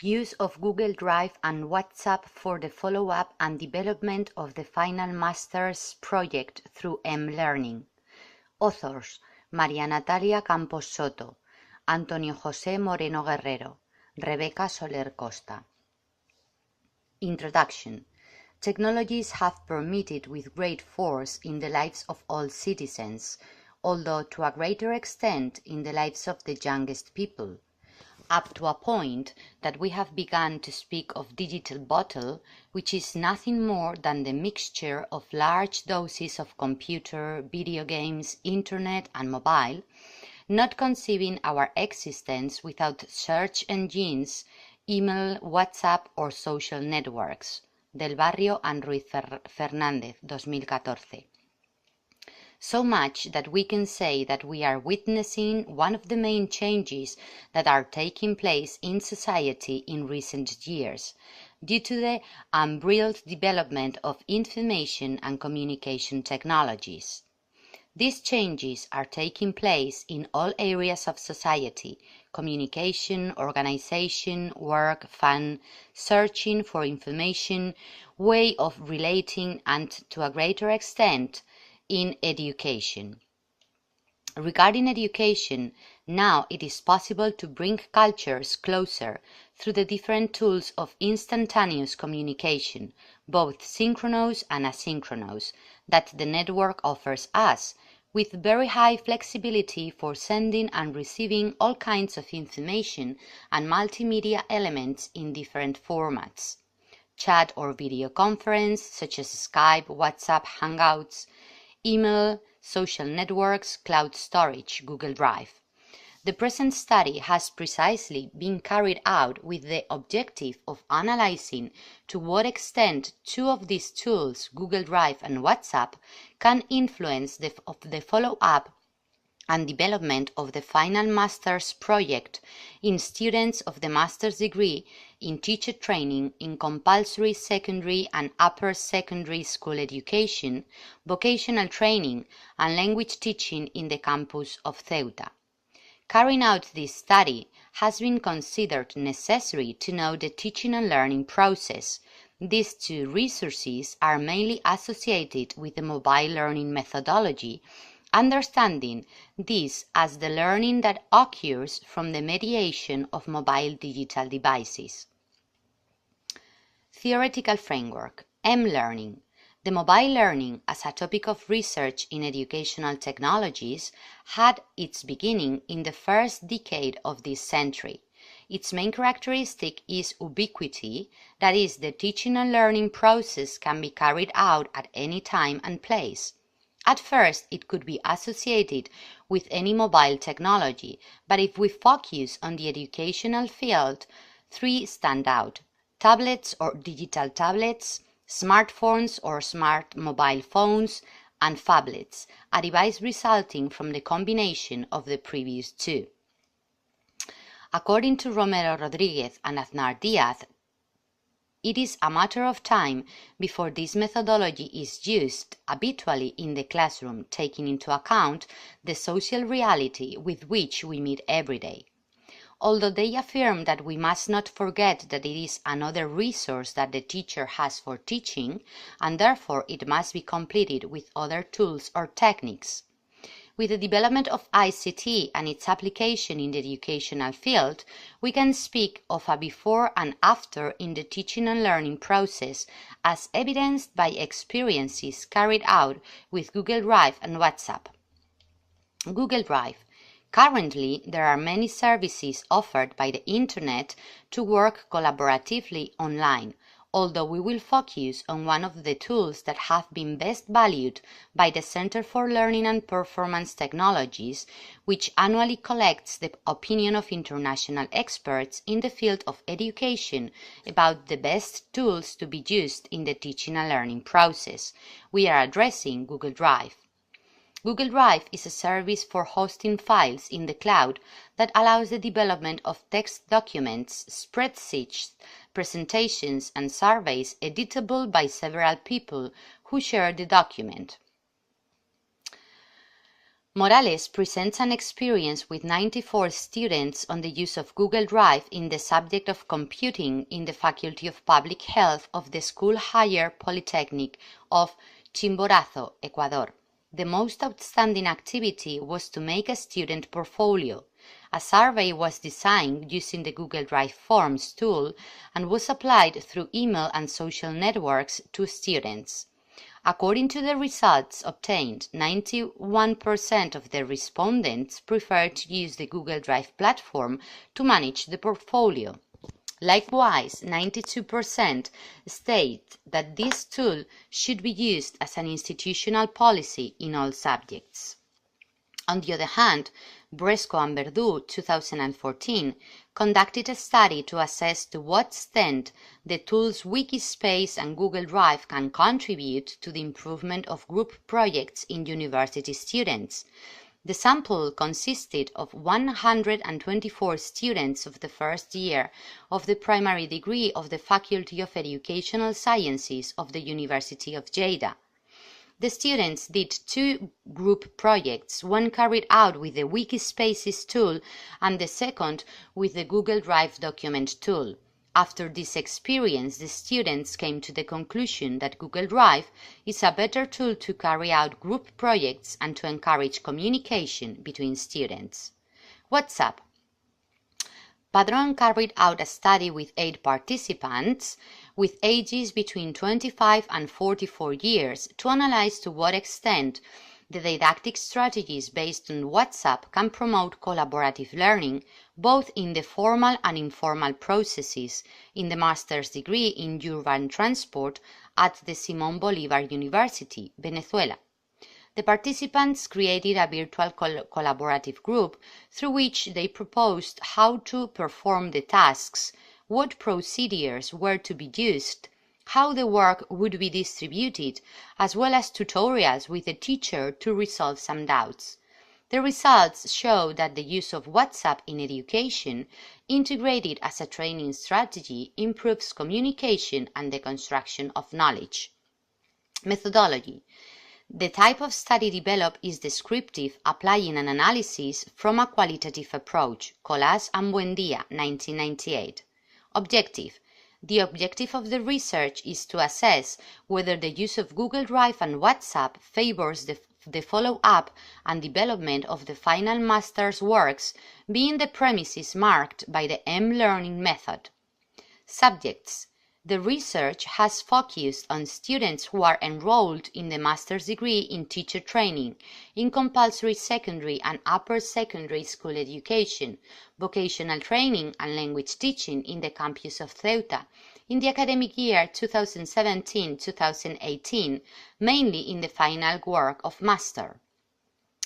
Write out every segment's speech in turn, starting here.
Use of Google Drive and WhatsApp for the follow-up and development of the final master's project through mLearning. Authors: María Natalia Campos Soto, Antonio José Moreno Guerrero, Rebeca Soler Costa. Introduction. Technologies have permeated with great force in the lives of all citizens, although to a greater extent in the lives of the youngest people, up to a point that we have begun to speak of digital bottle, which is nothing more than the mixture of large doses of computer, video games, internet and mobile, not conceiving our existence without search engines, email, WhatsApp or social networks. Del Barrio and Ruiz Fernández, 2014. So much that we can say that we are witnessing one of the main changes that are taking place in society in recent years, due to the unbridled development of information and communication technologies. These changes are taking place in all areas of society: communication, organization, work, fun, searching for information, way of relating, and to a greater extent, in education. Regarding education, now it is possible to bring cultures closer through the different tools of instantaneous communication, both synchronous and asynchronous, that the network offers us, with very high flexibility for sending and receiving all kinds of information and multimedia elements in different formats. Chat or video conference, such as Skype, WhatsApp, Hangouts, email, social networks, cloud storage, Google Drive. The present study has precisely been carried out with the objective of analyzing to what extent two of these tools, Google Drive and WhatsApp, can influence the follow-up and development of the final master's project in students of the master's degree in teacher training in compulsory secondary and upper secondary school education, vocational training, and language teaching in the campus of Ceuta. Carrying out this study has been considered necessary to know the teaching and learning process. These two resources are mainly associated with the mobile learning methodology, understanding this as the learning that occurs from the mediation of mobile digital devices. Theoretical framework: mLearning. The mobile learning as a topic of research in educational technologies had its beginning in the first decade of this century. Its main characteristic is ubiquity, that is, the teaching and learning process can be carried out at any time and place. At first, it could be associated with any mobile technology, but if we focus on the educational field, three stand out: tablets or digital tablets, smartphones or smart mobile phones, and phablets, a device resulting from the combination of the previous two. According to Romero Rodriguez and Aznar Diaz, it is a matter of time before this methodology is used habitually in the classroom, taking into account the social reality with which we meet every day. Although they affirm that we must not forget that it is another resource that the teacher has for teaching, and therefore it must be completed with other tools or techniques. With the development of ICT and its application in the educational field, we can speak of a before and after in the teaching and learning process, as evidenced by experiences carried out with Google Drive and WhatsApp. Google Drive. Currently, there are many services offered by the Internet to work collaboratively online, although we will focus on one of the tools that have been best valued by the Center for Learning and Performance Technologies, which annually collects the opinion of international experts in the field of education about the best tools to be used in the teaching and learning process. We are addressing Google Drive. Google Drive is a service for hosting files in the cloud that allows the development of text documents, spreadsheets, presentations, and surveys editable by several people who share the document. Morales presents an experience with 94 students on the use of Google Drive in the subject of computing in the Faculty of Public Health of the School Higher Polytechnic of Chimborazo, Ecuador. The most outstanding activity was to make a student portfolio. A survey was designed using the Google Drive Forms tool and was applied through email and social networks to students. According to the results obtained, 91% of the respondents preferred to use the Google Drive platform to manage the portfolio. Likewise, 92% state that this tool should be used as an institutional policy in all subjects. On the other hand, Bresco and Verdú, 2014, conducted a study to assess to what extent the tools Wikispace and Google Drive can contribute to the improvement of group projects in university students. The sample consisted of 124 students of the first year of the primary degree of the Faculty of Educational Sciences of the University of Lleida. The students did 2 group projects, one carried out with the Wikispaces tool and the second with the Google Drive document tool. After this experience, the students came to the conclusion that Google Drive is a better tool to carry out group projects and to encourage communication between students. WhatsApp. Padrón carried out a study with 8 participants with ages between 25 and 44 years to analyze to what extent the didactic strategies based on WhatsApp can promote collaborative learning both in the formal and informal processes in the master's degree in urban transport at the Simón Bolívar University, Venezuela. The participants created a virtual collaborative group through which they proposed how to perform the tasks, what procedures were to be used, how the work would be distributed, as well as tutorials with the teacher to resolve some doubts. The results show that the use of WhatsApp in education, integrated as a training strategy, improves communication and the construction of knowledge. Methodology. The type of study developed is descriptive, applying an analysis from a qualitative approach. Colas and Buendia, 1998. Objective. The objective of the research is to assess whether the use of Google Drive and WhatsApp favors the follow-up and development of the final master's works, being the premises marked by the M-learning method. Subjects. The research has focused on students who are enrolled in the master's degree in teacher training, in compulsory secondary and upper secondary school education, vocational training and language teaching in the campus of Ceuta, in the academic year 2017-2018, mainly in the final work of master.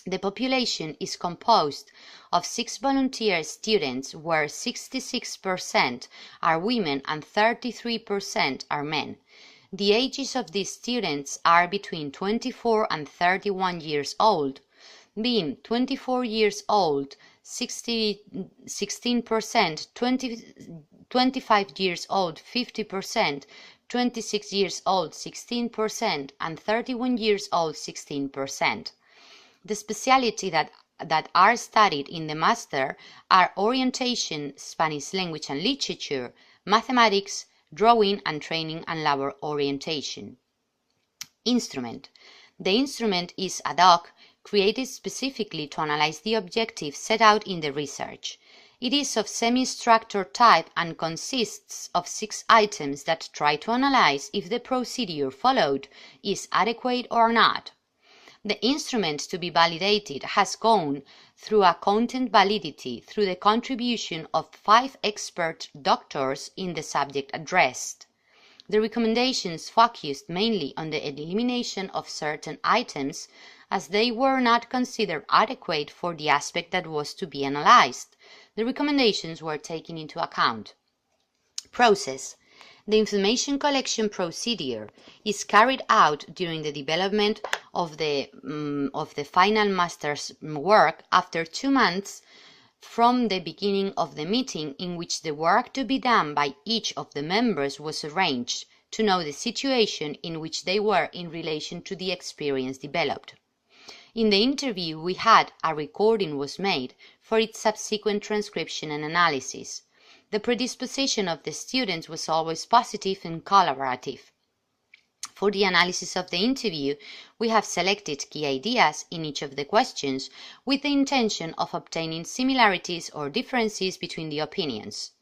The population is composed of 6 volunteer students where 66% are women and 33% are men. The ages of these students are between 24 and 31 years old, being 24 years old 16%, 25 years old 50%, 26 years old 16%, and 31 years old 16%. The specialty that are studied in the master are orientation, Spanish language and literature, mathematics, drawing and training and labor orientation. Instrument. The instrument is ad hoc, created specifically to analyze the objectives set out in the research. It is of semi-structured type and consists of 6 items that try to analyze if the procedure followed is adequate or not. The instrument to be validated has gone through a content validity through the contribution of 5 expert doctors in the subject addressed. The recommendations focused mainly on the elimination of certain items as they were not considered adequate for the aspect that was to be analyzed. The recommendations were taken into account. Process. The information collection procedure is carried out during the development of the final master's work after 2 months from the beginning of the meeting in which the work to be done by each of the members was arranged to know the situation in which they were in relation to the experience developed. In the interview we had, a recording was made for its subsequent transcription and analysis. The predisposition of the students was always positive and collaborative. For the analysis of the interview, we have selected key ideas in each of the questions with the intention of obtaining similarities or differences between the opinions.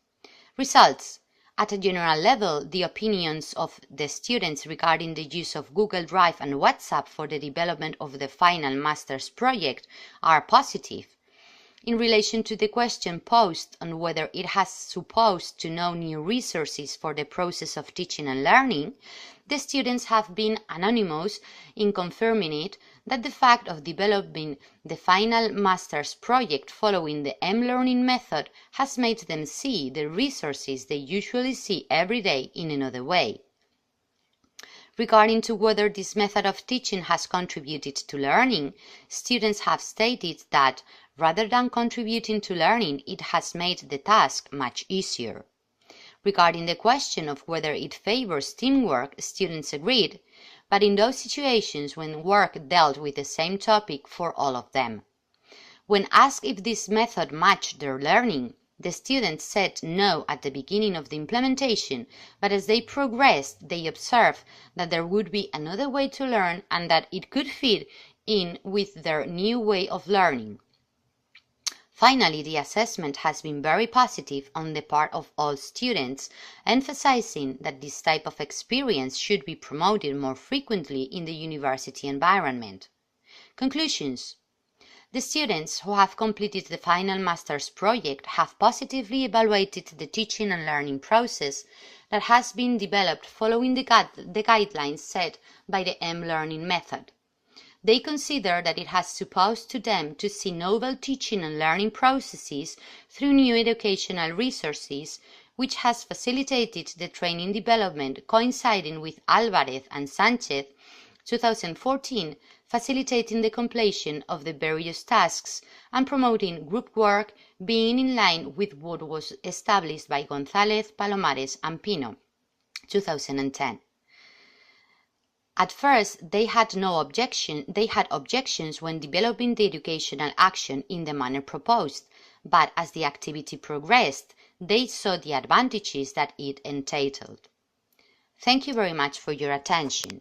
Results. At a general level, the opinions of the students regarding the use of Google Drive and WhatsApp for the development of the final master's project are positive. In relation to the question posed on whether it has supposed to know new resources for the process of teaching and learning, the students have been anonymous in confirming it that the fact of developing the final master's project following the M-learning method has made them see the resources they usually see every day in another way. Regarding to whether this method of teaching has contributed to learning, students have stated that, rather than contributing to learning, it has made the task much easier. Regarding the question of whether it favors teamwork, students agreed, but in those situations when work dealt with the same topic for all of them. When asked if this method matched their learning, the students said no at the beginning of the implementation, but as they progressed, they observed that there would be another way to learn and that it could fit in with their new way of learning. Finally, the assessment has been very positive on the part of all students, emphasizing that this type of experience should be promoted more frequently in the university environment. Conclusions. The students who have completed the final master's project have positively evaluated the teaching and learning process that has been developed following the guidelines set by the M-learning method. They consider that it has supposed to them to see novel teaching and learning processes through new educational resources, which has facilitated the training development coinciding with Alvarez and Sanchez 2014, facilitating the completion of the various tasks and promoting group work, being in line with what was established by González, Palomares and Pino 2010. At first, they had objections when developing the educational action in the manner proposed, but as the activity progressed, they saw the advantages that it entailed. Thank you very much for your attention.